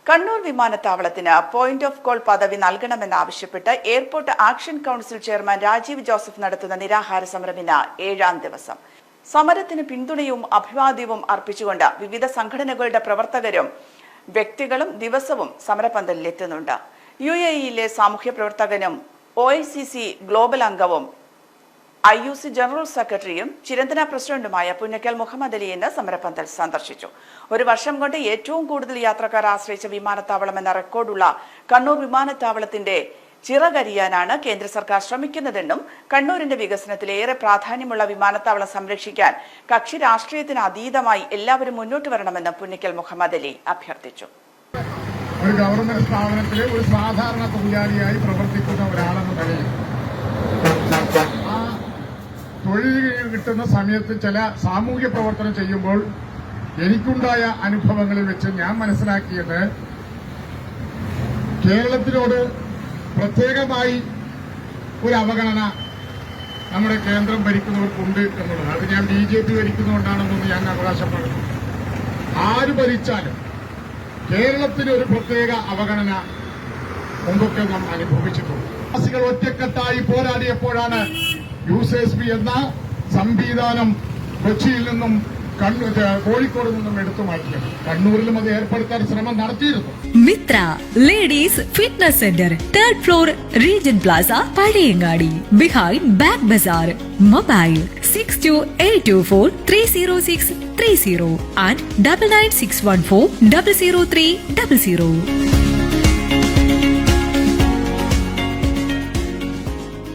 കണ്ണൂർ വിമാനത്താവളത്തിന് point of call പദവി നൽകണമെന്നാവശ്യപ്പെട്ട് airport action council chairman Rajeev Joseph നടത്തുന്ന നിരാഹാര സമരം ഇന്ന് 7ാം ദിവസം. സമരത്തിന് പിന്തുണയും അഭിവാദ്യവും അർപ്പിച്ചുകൊണ്ട് വിവിധ സംഘടനകളുടെ പ്രവർത്തകരും വ്യക്തികളും ദിവസവും സമരപന്തലിലെത്തുന്നുണ്ട്. UAE-യിലെ സാമൂഹ്യ പ്രവർത്തകനും OICC ഗ്ലോബൽ അംഗവും IUC ജനറൽ സെക്രട്ടറിയും ചിരന്തന പ്രസിഡന്റുമായ പുന്നക്കൽ മുഹമ്മദ് അലി ഇന്ന് സമരപന്തൽ സന്ദർശിച്ചു. ഒരു വർഷം കൊണ്ട് ഏറ്റവും കൂടുതൽ യാത്രക്കാർ ആശ്രയിച്ച വിമാനത്താവളം എന്ന റെക്കോർഡുള്ള കണ്ണൂർ വിമാനത്താവളത്തിന്റെ ചിറകരിയാനാണ് കേന്ദ്ര സർക്കാർ ശ്രമിക്കുന്നതെന്നും കണ്ണൂരിന്റെ വികസനത്തിൽ ഏറെ പ്രാധാന്യമുള്ള വിമാനത്താവളം സംരക്ഷിക്കാൻ കക്ഷി രാഷ്ട്രീയത്തിന് അതീതമായി എല്ലാവരും മുന്നോട്ട് വരണമെന്നും പുന്നക്കൽ മുഹമ്മദ് അലി അഭ്യർത്ഥിച്ചു. ഒരു ഗവൺമെന്റ് സ്ഥാപനത്തിലെ ഒരു സാധാരണ തൊഴിലാളിയായി പ്രവർത്തിക്കുന്ന ഒരാളെന്ന നിലയിൽ തൊഴിൽ കിട്ടുന്ന സമയത്ത് ചില സാമൂഹ്യ പ്രവർത്തനം ചെയ്യുമ്പോൾ എനിക്കുണ്ടായ അനുഭവങ്ങളിൽ വെച്ച് ഞാൻ മനസ്സിലാക്കിയത് കേരളത്തിനോട് പ്രത്യേകമായി ഒരു അവഗണന നമ്മുടെ കേന്ദ്രം ഭരിക്കുന്നവർക്കുണ്ട് എന്നുള്ളത്. അത് ഞാൻ BJP ഭരിക്കുന്നതുകൊണ്ടാണെന്നൊന്നും ഞാൻ അവകാശപ്പെടുന്നു. ആര് ഭരിച്ചാലും കേരളത്തിന് ഒരു പ്രത്യേക അവഗണന മുമ്പൊക്കെ നാം അനുഭവിച്ചിട്ടുണ്ട്. വാസികൾ ഒറ്റക്കെട്ടായി പോരാടിയപ്പോഴാണ് USSB എന്ന സംവിധാനം കൊച്ചിയിൽ നിന്നും കോഴിക്കോട് നിന്നും എടുത്തു മാറ്റിയത്. കണ്ണൂരിലും അത് ഏർപ്പെടുത്താൻ ശ്രമം നടത്തിയിരുന്നു. Mithra ladies fitness centre, 3rd floor, Regent Plaza, Pazhayangadi, behind bag bazaar. Mobile 6282430630 and 9961400300.